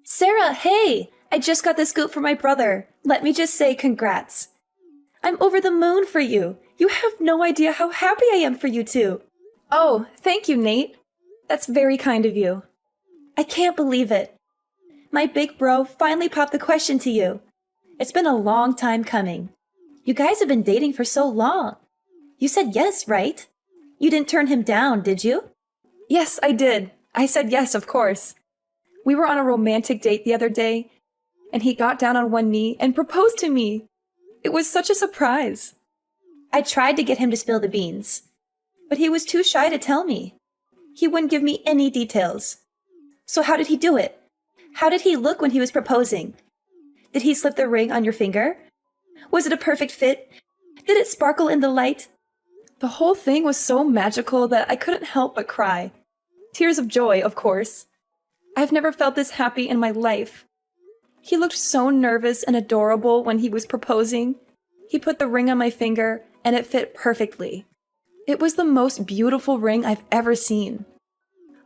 Sarah, hey! I just got the scoop from my brother. Let me just say congrats. I'm over the moon for you. You have no idea how happy I am for you two. Oh, thank you, Nate. That's very kind of you. I can't believe it. My big bro finally popped the question to you. It's been a long time coming. You guys have been dating for so long. You said yes, right? You didn't turn him down, did you? Yes, I did. I said yes, of course. We were on a romantic date the other day, and he got down on one knee and proposed to me. It was such a surprise. I tried to get him to spill the beans, but he was too shy to tell me. He wouldn't give me any details. So how did he do it? How did he look when he was proposing? Did he slip the ring on your finger? Was it a perfect fit? Did it sparkle in the light? The whole thing was so magical that I couldn't help but cry. Tears of joy, of course. I've never felt this happy in my life. He looked so nervous and adorable when he was proposing. He put the ring on my finger, and it fit perfectly. It was the most beautiful ring I've ever seen.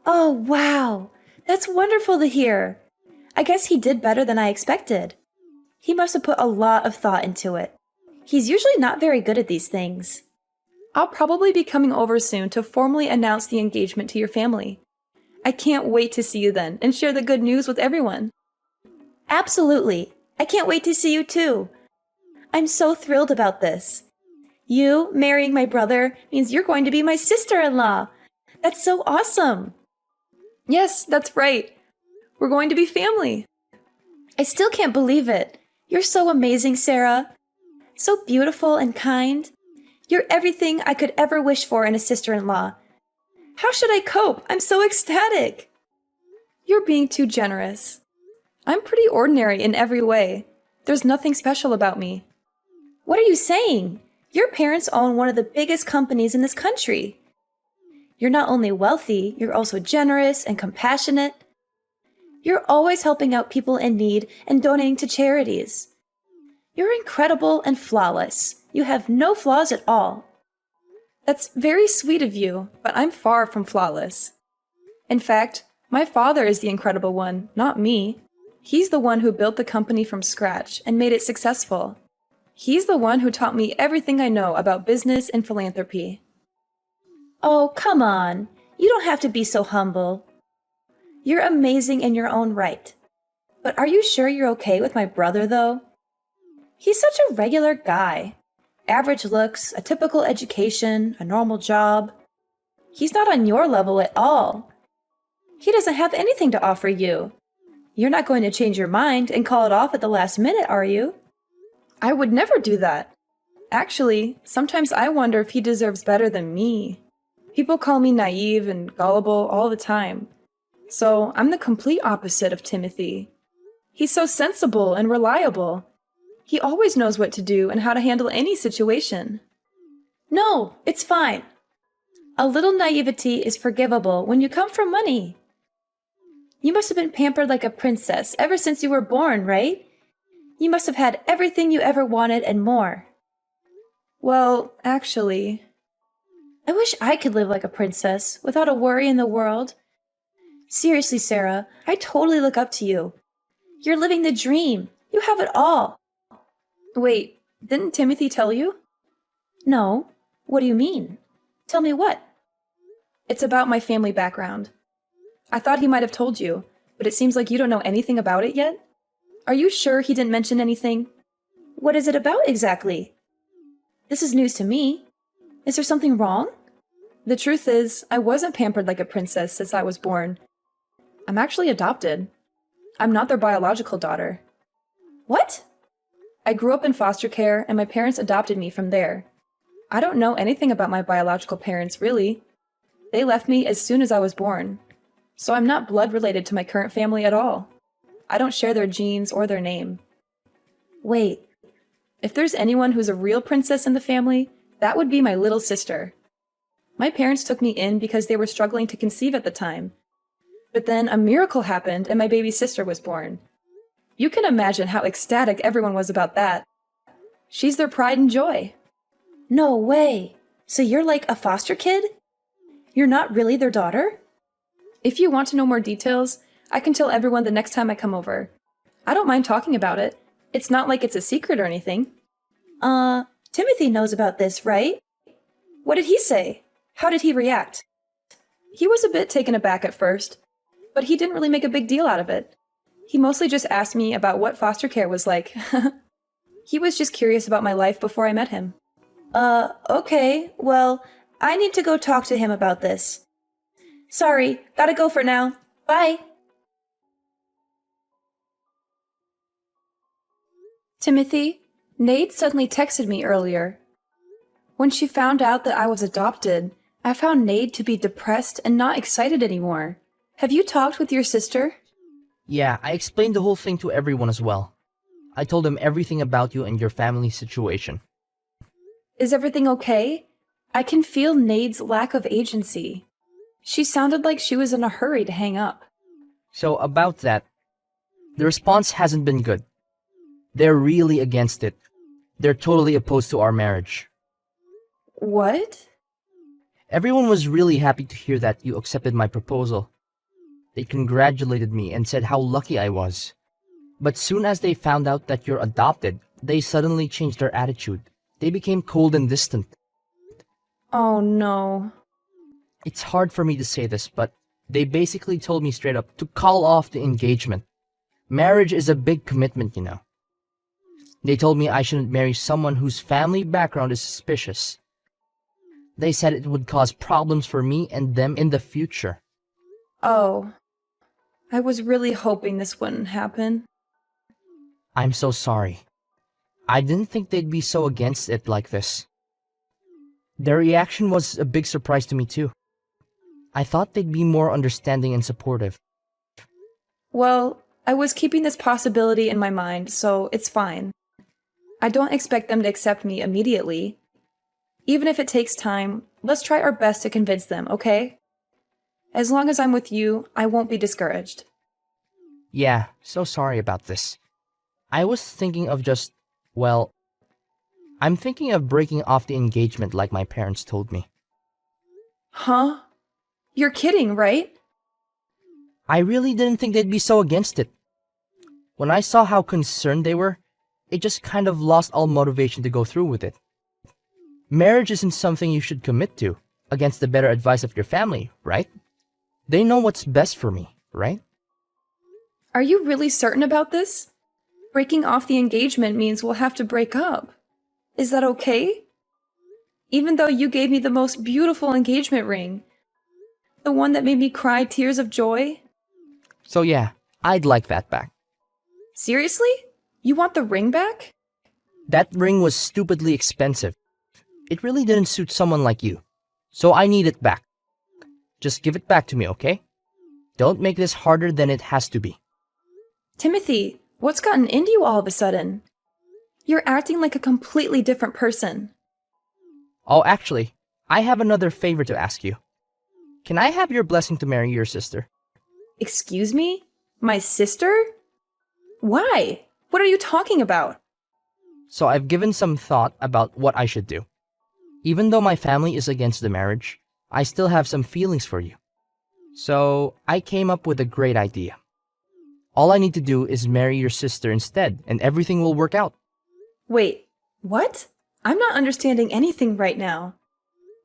Oh, wow! That's wonderful to hear. I guess he did better than I expected. He must have put a lot of thought into it. He's usually not very good at these things. I'll probably be coming over soon to formally announce the engagement to your family. I can't wait to see you then and share the good news with everyone. Absolutely. I can't wait to see you too. I'm so thrilled about this. You marrying my brother means you're going to be my sister-in-law. That's so awesome. Yes, that's right. We're going to be family. I still can't believe it. You're so amazing, Sarah. So beautiful and kind. You're everything I could ever wish for in a sister-in-law. How should I cope? I'm so ecstatic. You're being too generous. I'm pretty ordinary in every way. There's nothing special about me. What are you saying? Your parents own one of the biggest companies in this country. You're not only wealthy, you're also generous and compassionate. You're always helping out people in need and donating to charities. You're incredible and flawless. You have no flaws at all. That's very sweet of you, but I'm far from flawless. In fact, my father is the incredible one, not me. He's the one who built the company from scratch and made it successful. He's the one who taught me everything I know about business and philanthropy. Oh, come on. You don't have to be so humble. You're amazing in your own right. But are you sure you're okay with my brother, though? He's such a regular guy. Average looks, a typical education, a normal job. He's not on your level at all. He doesn't have anything to offer you. You're not going to change your mind and call it off at the last minute, are you? I would never do that. Actually, sometimes I wonder if he deserves better than me. People call me naive and gullible all the time. So I'm the complete opposite of Timothy. He's so sensible and reliable. He always knows what to do and how to handle any situation. No, it's fine. A little naivety is forgivable when you come from money. You must have been pampered like a princess ever since you were born, right? You must have had everything you ever wanted and more. Well, actually, I wish I could live like a princess without a worry in the world. Seriously, Sarah, I totally look up to you. You're living the dream. You have it all. Wait, didn't Timothy tell you? No. What do you mean? Tell me what? It's about my family background. I thought he might have told you, but it seems like you don't know anything about it yet. Are you sure he didn't mention anything? What is it about exactly? This is news to me. Is there something wrong? The truth is, I wasn't pampered like a princess since I was born. I'm actually adopted. I'm not their biological daughter. What? I grew up in foster care, and my parents adopted me from there. I don't know anything about my biological parents, really. They left me as soon as I was born. So I'm not blood related to my current family at all. I don't share their genes or their name. Wait, if there's anyone who's a real princess in the family, that would be my little sister. My parents took me in because they were struggling to conceive at the time. But then a miracle happened and my baby sister was born. You can imagine how ecstatic everyone was about that. She's their pride and joy. No way! So you're like a foster kid? You're not really their daughter? If you want to know more details, I can tell everyone the next time I come over. I don't mind talking about it. It's not like it's a secret or anything. Timothy knows about this, right? What did he say? How did he react? He was a bit taken aback at first, but he didn't really make a big deal out of it. He mostly just asked me about what foster care was like. He was just curious about my life before I met him. Okay, well, I need to go talk to him about this. Sorry, gotta go for now. Bye! Timothy, Nate suddenly texted me earlier. When she found out that I was adopted, I found Nate to be depressed and not excited anymore. Have you talked with your sister? Yeah, I explained the whole thing to everyone as well. I told them everything about you and your family situation. Is everything okay? I can feel Nade's lack of agency. She sounded like she was in a hurry to hang up. So about that, the response hasn't been good. They're really against it. They're totally opposed to our marriage. What? Everyone was really happy to hear that you accepted my proposal. They congratulated me and said how lucky I was. But soon as they found out that you're adopted, they suddenly changed their attitude. They became cold and distant. Oh no. It's hard for me to say this, but they basically told me straight up to call off the engagement. Marriage is a big commitment, you know. They told me I shouldn't marry someone whose family background is suspicious. They said it would cause problems for me and them in the future. Oh. I was really hoping this wouldn't happen. I'm so sorry. I didn't think they'd be so against it like this. Their reaction was a big surprise to me too. I thought they'd be more understanding and supportive. Well, I was keeping this possibility in my mind, so it's fine. I don't expect them to accept me immediately. Even if it takes time, let's try our best to convince them, okay? As long as I'm with you, I won't be discouraged. Yeah, so sorry about this. I was thinking of I'm thinking of breaking off the engagement like my parents told me. Huh? You're kidding, right? I really didn't think they'd be so against it. When I saw how concerned they were, it just kind of lost all motivation to go through with it. Marriage isn't something you should commit to against the better advice of your family, right? They know what's best for me, right? Are you really certain about this? Breaking off the engagement means we'll have to break up. Is that okay? Even though you gave me the most beautiful engagement ring, the one that made me cry tears of joy? So yeah, I'd like that back. Seriously? You want the ring back? That ring was stupidly expensive. It really didn't suit someone like you. So I need it back. Just give it back to me, okay? Don't make this harder than it has to be. Timothy, what's gotten into you all of a sudden? You're acting like a completely different person. Oh, actually, I have another favor to ask you. Can I have your blessing to marry your sister? Excuse me? My sister? Why? What are you talking about? So I've given some thought about what I should do. Even though my family is against the marriage, I still have some feelings for you. So I came up with a great idea. All I need to do is marry your sister instead, and everything will work out. Wait, what? I'm not understanding anything right now.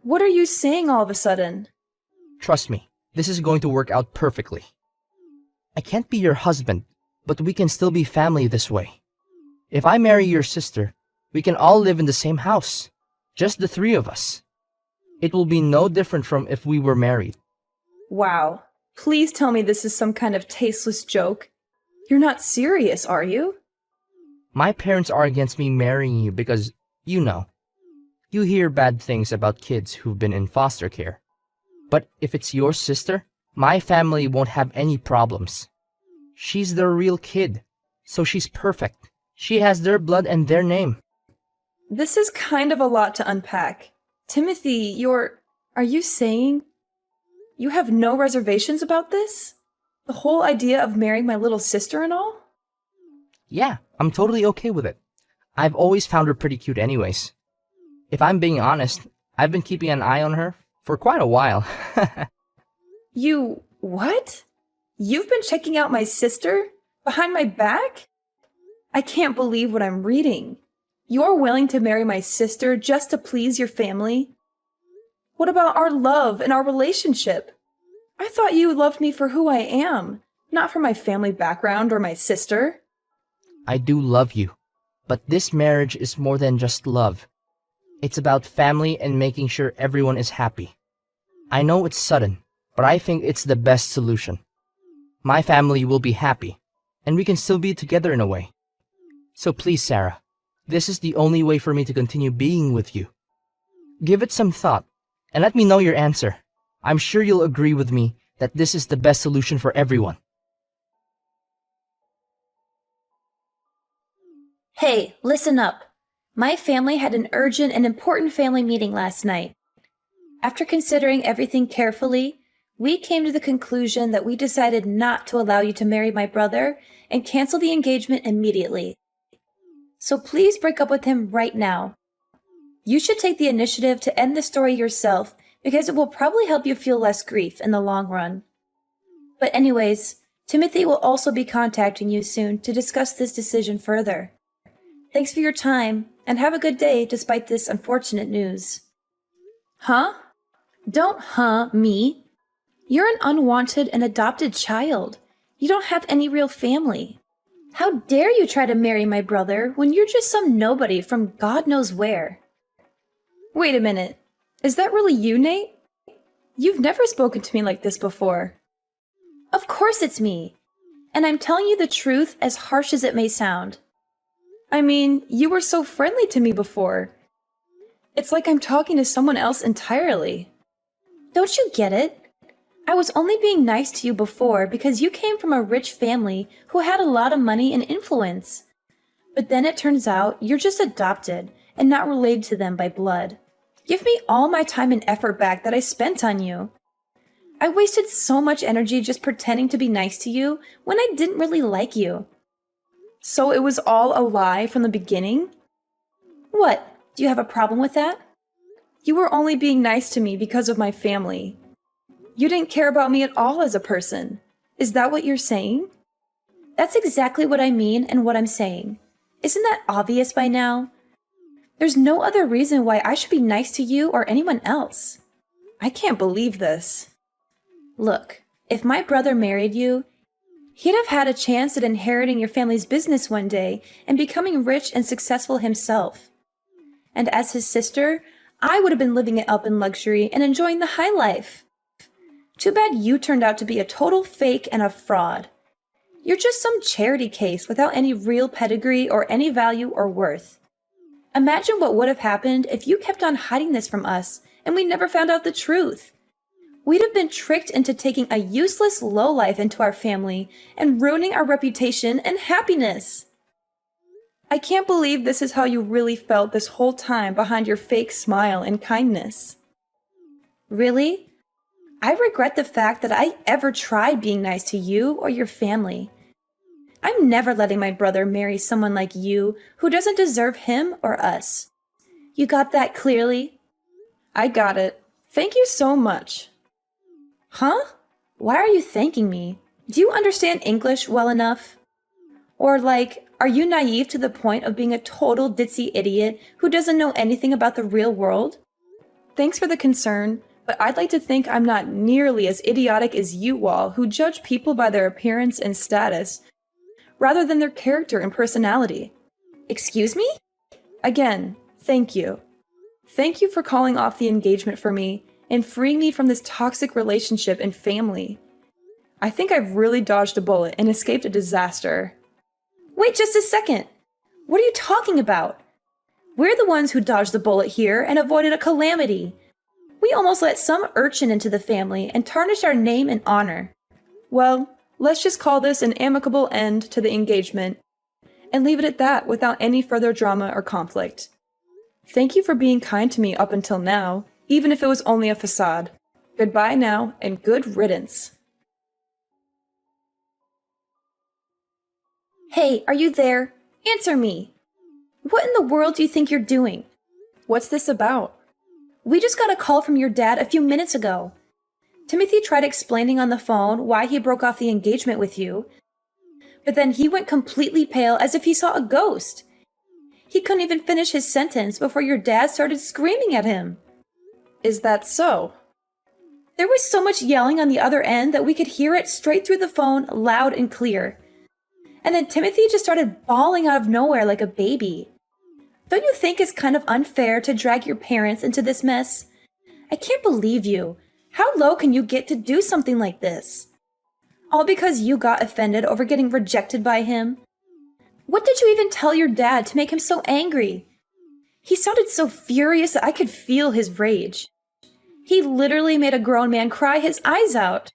What are you saying all of a sudden? Trust me, this is going to work out perfectly. I can't be your husband, but we can still be family this way. If I marry your sister, we can all live in the same house. Just the three of us. It will be no different from if we were married. Wow. Please tell me this is some kind of tasteless joke. You're not serious, are you? My parents are against me marrying you because, you hear bad things about kids who've been in foster care. But if it's your sister, my family won't have any problems. She's their real kid, so she's perfect. She has their blood and their name. This is kind of a lot to unpack. Timothy, are you saying you have no reservations about this? The whole idea of marrying my little sister and all? Yeah, I'm totally okay with it. I've always found her pretty cute anyways. If I'm being honest, I've been keeping an eye on her for quite a while. What? You've been checking out my sister? Behind my back? I can't believe what I'm reading. You're willing to marry my sister just to please your family? What about our love and our relationship? I thought you loved me for who I am, not for my family background or my sister. I do love you, but this marriage is more than just love. It's about family and making sure everyone is happy. I know it's sudden, but I think it's the best solution. My family will be happy, and we can still be together in a way. So please, Sarah, this is the only way for me to continue being with you. Give it some thought, and let me know your answer. I'm sure you'll agree with me that this is the best solution for everyone. Hey, listen up. My family had an urgent and important family meeting last night. After considering everything carefully, we came to the conclusion that we decided not to allow you to marry my brother and cancel the engagement immediately. So please break up with him right now. You should take the initiative to end the story yourself because it will probably help you feel less grief in the long run. But anyways, Timothy will also be contacting you soon to discuss this decision further. Thanks for your time, and have a good day despite this unfortunate news. Huh? Don't me. You're an unwanted and adopted child. You don't have any real family. How dare you try to marry my brother when you're just some nobody from God knows where? Wait a minute. Is that really you, Nate? You've never spoken to me like this before. Of course it's me. And I'm telling you the truth, as harsh as it may sound. I mean, you were so friendly to me before. It's like I'm talking to someone else entirely. Don't you get it? I was only being nice to you before because you came from a rich family who had a lot of money and influence. But then it turns out you're just adopted and not related to them by blood. Give me all my time and effort back that I spent on you. I wasted so much energy just pretending to be nice to you when I didn't really like you. So it was all a lie from the beginning? What? Do you have a problem with that? You were only being nice to me because of my family. You didn't care about me at all as a person. Is that what you're saying? That's exactly what I mean and what I'm saying. Isn't that obvious by now? There's no other reason why I should be nice to you or anyone else. I can't believe this. Look, if my brother married you, he'd have had a chance at inheriting your family's business one day and becoming rich and successful himself. And as his sister, I would have been living it up in luxury and enjoying the high life. Too bad you turned out to be a total fake and a fraud. You're just some charity case without any real pedigree or any value or worth. Imagine what would have happened if you kept on hiding this from us and we never found out the truth. We'd have been tricked into taking a useless lowlife into our family and ruining our reputation and happiness. I can't believe this is how you really felt this whole time behind your fake smile and kindness. Really? I regret the fact that I ever tried being nice to you or your family. I'm never letting my brother marry someone like you who doesn't deserve him or us. You got that clearly? I got it. Thank you so much. Huh? Why are you thanking me? Do you understand English well enough? Or are you naive to the point of being a total ditzy idiot who doesn't know anything about the real world? Thanks for the concern, but I'd like to think I'm not nearly as idiotic as you all who judge people by their appearance and status, rather than their character and personality. Excuse me? Again, thank you. Thank you for calling off the engagement for me and freeing me from this toxic relationship and family. I think I've really dodged a bullet and escaped a disaster. Wait just a second. What are you talking about? We're the ones who dodged the bullet here and avoided a calamity. We almost let some urchin into the family and tarnished our name and honor. Well, let's just call this an amicable end to the engagement and leave it at that without any further drama or conflict. Thank you for being kind to me up until now, even if it was only a facade. Goodbye now, and good riddance. Hey, are you there? Answer me. What in the world do you think you're doing? What's this about? We just got a call from your dad a few minutes ago. Timothy tried explaining on the phone why he broke off the engagement with you, but then he went completely pale as if he saw a ghost. He couldn't even finish his sentence before your dad started screaming at him. Is that so? There was so much yelling on the other end that we could hear it straight through the phone, loud and clear. And then Timothy just started bawling out of nowhere like a baby. Don't you think it's kind of unfair to drag your parents into this mess? I can't believe you. How low can you get to do something like this? All because you got offended over getting rejected by him? What did you even tell your dad to make him so angry? He sounded so furious that I could feel his rage. He literally made a grown man cry his eyes out.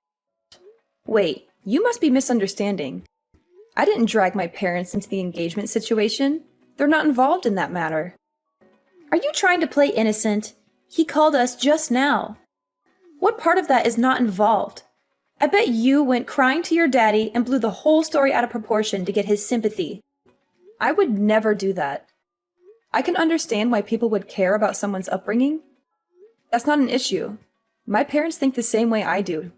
Wait, you must be misunderstanding. I didn't drag my parents into the engagement situation. They're not involved in that matter. Are you trying to play innocent? He called us just now. What part of that is not involved? I bet you went crying to your daddy and blew the whole story out of proportion to get his sympathy. I would never do that. I can understand why people would care about someone's upbringing. That's not an issue. My parents think the same way I do.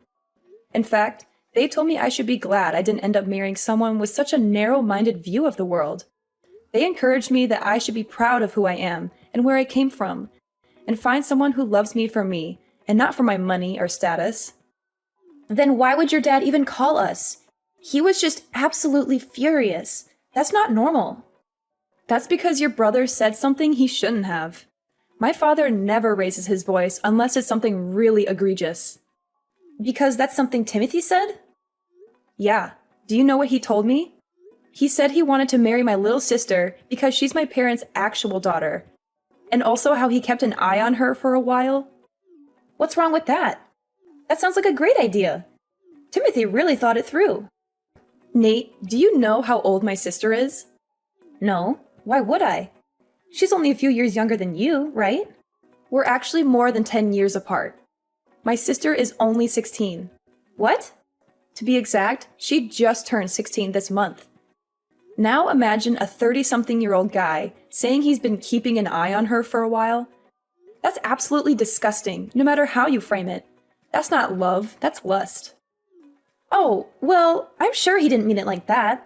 In fact, they told me I should be glad I didn't end up marrying someone with such a narrow-minded view of the world. They encouraged me that I should be proud of who I am and where I came from, and find someone who loves me for me and not for my money or status. Then why would your dad even call us? He was just absolutely furious. That's not normal. That's because your brother said something he shouldn't have. My father never raises his voice unless it's something really egregious. Because that's something Timothy said? Yeah. Do you know what he told me? He said he wanted to marry my little sister because she's my parents' actual daughter. And also how he kept an eye on her for a while. What's wrong with that? That sounds like a great idea. Timothy really thought it through. Nate, do you know how old my sister is? No. Why would I? She's only a few years younger than you, right? We're actually more than 10 years apart. My sister is only 16. What? To be exact, she just turned 16 this month. Now imagine a 30-something-year-old guy saying he's been keeping an eye on her for a while. That's absolutely disgusting, no matter how you frame it. That's not love, that's lust. Oh, well, I'm sure he didn't mean it like that.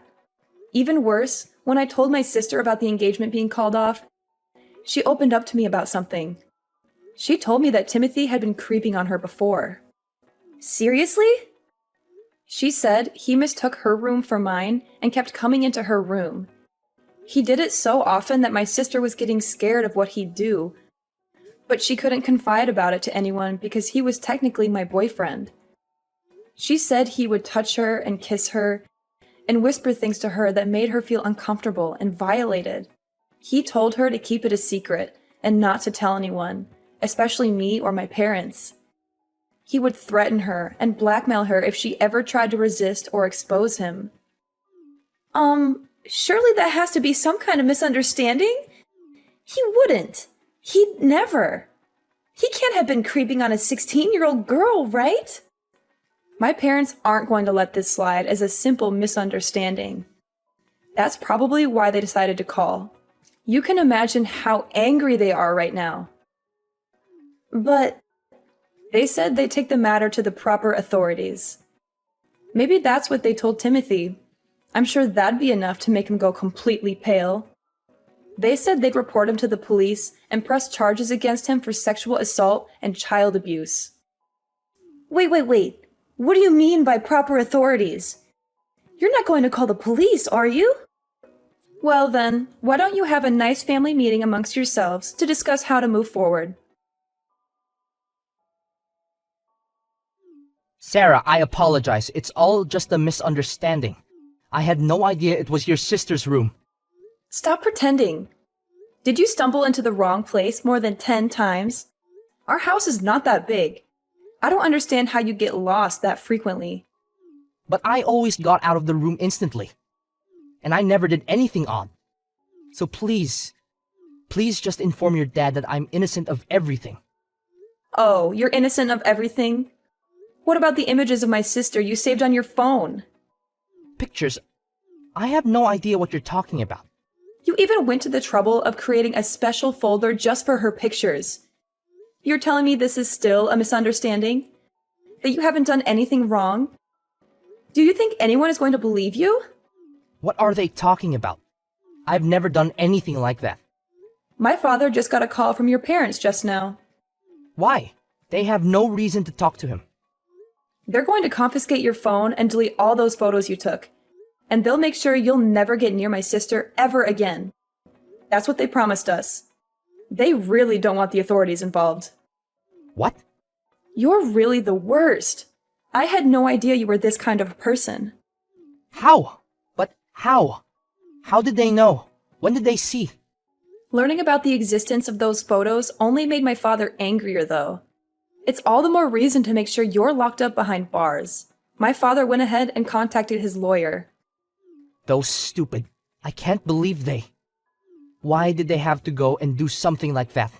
Even worse, when I told my sister about the engagement being called off, she opened up to me about something. She told me that Timothy had been creeping on her before. Seriously? She said he mistook her room for mine and kept coming into her room. He did it so often that my sister was getting scared of what he'd do, but she couldn't confide about it to anyone because he was technically my boyfriend. She said he would touch her and kiss her and whisper things to her that made her feel uncomfortable and violated. He told her to keep it a secret and not to tell anyone, especially me or my parents. He would threaten her and blackmail her if she ever tried to resist or expose him. Surely that has to be some kind of misunderstanding? He wouldn't. He'd never. He can't have been creeping on a 16-year-old girl, right? My parents aren't going to let this slide as a simple misunderstanding. That's probably why they decided to call. You can imagine how angry they are right now. But they said they'd take the matter to the proper authorities. Maybe that's what they told Timothy. I'm sure that'd be enough to make him go completely pale. They said they'd report him to the police and press charges against him for sexual assault and child abuse. Wait. What do you mean by proper authorities? You're not going to call the police, are you? Well then, why don't you have a nice family meeting amongst yourselves to discuss how to move forward? Sarah, I apologize. It's all just a misunderstanding. I had no idea it was your sister's room. Stop pretending. Did you stumble into the wrong place more than 10 times? Our house is not that big. I don't understand how you get lost that frequently. But I always got out of the room instantly. And I never did anything odd. So please just inform your dad that I'm innocent of everything. Oh, you're innocent of everything? What about the images of my sister you saved on your phone? Pictures? I have no idea what you're talking about. You even went to the trouble of creating a special folder just for her pictures. You're telling me this is still a misunderstanding? That you haven't done anything wrong? Do you think anyone is going to believe you? What are they talking about? I've never done anything like that. My father just got a call from your parents just now. Why? They have no reason to talk to him. They're going to confiscate your phone and delete all those photos you took. And they'll make sure you'll never get near my sister ever again. That's what they promised us. They really don't want the authorities involved. What? You're really the worst. I had no idea you were this kind of person. How? But how? How did they know? When did they see? Learning about the existence of those photos only made my father angrier, though. It's all the more reason to make sure you're locked up behind bars. My father went ahead and contacted his lawyer. Those stupid. I can't believe they. Why did they have to go and do something like that?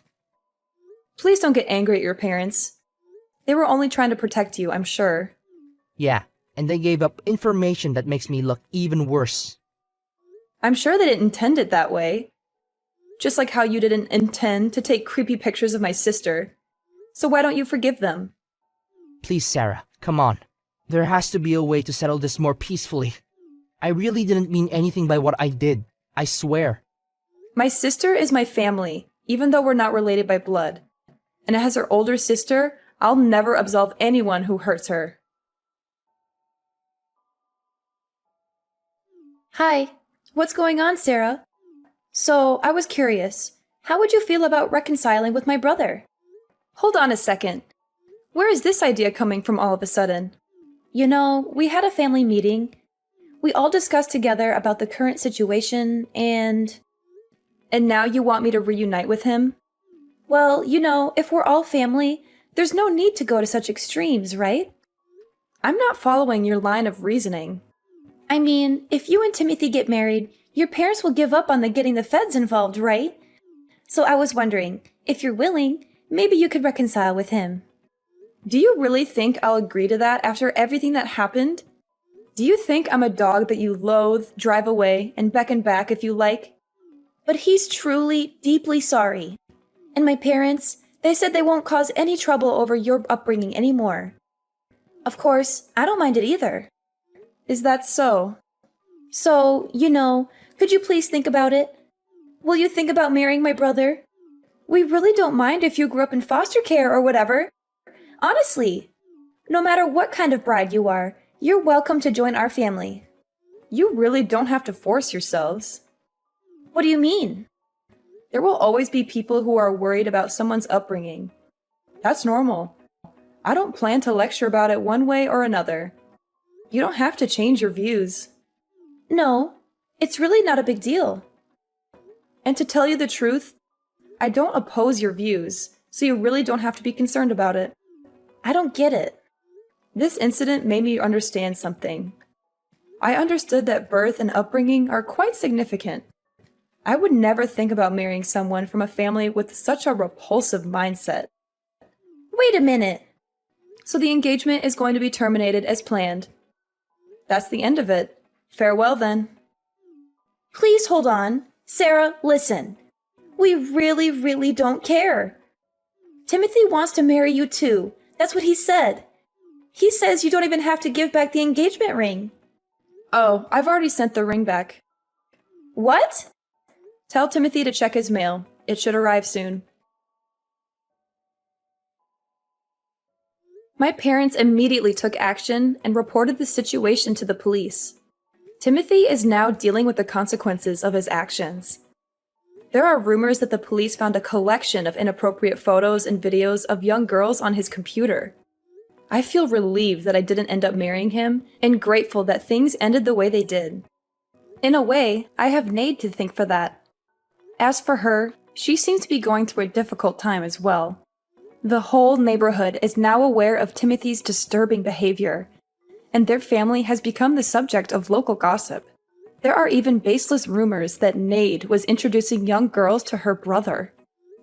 Please don't get angry at your parents. They were only trying to protect you, I'm sure. Yeah, and they gave up information that makes me look even worse. I'm sure they didn't intend it that way. Just like how you didn't intend to take creepy pictures of my sister. So why don't you forgive them? Please, Sarah, come on. There has to be a way to settle this more peacefully. I really didn't mean anything by what I did. I swear. My sister is my family, even though we're not related by blood. And as her older sister, I'll never absolve anyone who hurts her. Hi, what's going on, Sarah? So, I was curious. How would you feel about reconciling with my brother? Hold on a second. Where is this idea coming from all of a sudden? You know, we had a family meeting. We all discussed together about the current situation and... And now you want me to reunite with him? Well, you know, if we're all family, there's no need to go to such extremes, right? I'm not following your line of reasoning. I mean, if you and Timothy get married, your parents will give up on getting the feds involved, right? So I was wondering, if you're willing, maybe you could reconcile with him. Do you really think I'll agree to that after everything that happened? Do you think I'm a dog that you loathe, drive away, and beckon back if you like? But he's truly, deeply sorry. And my parents, they said they won't cause any trouble over your upbringing anymore. Of course, I don't mind it either. Is that so? So, you know, could you please think about it? Will you think about marrying my brother? We really don't mind if you grew up in foster care or whatever. Honestly, no matter what kind of bride you are, you're welcome to join our family. You really don't have to force yourselves. What do you mean? There will always be people who are worried about someone's upbringing. That's normal. I don't plan to lecture about it one way or another. You don't have to change your views. No, it's really not a big deal. And to tell you the truth, I don't oppose your views, so you really don't have to be concerned about it. I don't get it. This incident made me understand something. I understood that birth and upbringing are quite significant. I would never think about marrying someone from a family with such a repulsive mindset. Wait a minute. So the engagement is going to be terminated as planned. That's the end of it. Farewell then. Please hold on. Sarah, listen. We really, really don't care. Timothy wants to marry you too. That's what he said. He says you don't even have to give back the engagement ring. Oh, I've already sent the ring back. What? Tell Timothy to check his mail. It should arrive soon. My parents immediately took action and reported the situation to the police. Timothy is now dealing with the consequences of his actions. There are rumors that the police found a collection of inappropriate photos and videos of young girls on his computer. I feel relieved that I didn't end up marrying him and grateful that things ended the way they did. In a way, I have Nate to thank for that. As for her, she seems to be going through a difficult time as well. The whole neighborhood is now aware of Timothy's disturbing behavior, and their family has become the subject of local gossip. There are even baseless rumors that Nade was introducing young girls to her brother.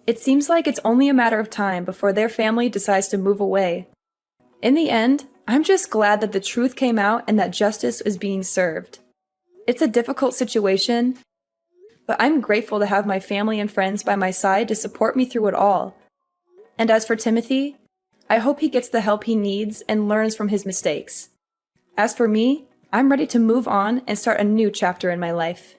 It seems like it's only a matter of time before their family decides to move away. In the end, I'm just glad that the truth came out and that justice is being served. It's a difficult situation, but I'm grateful to have my family and friends by my side to support me through it all. And as for Timothy, I hope he gets the help he needs and learns from his mistakes. As for me, I'm ready to move on and start a new chapter in my life.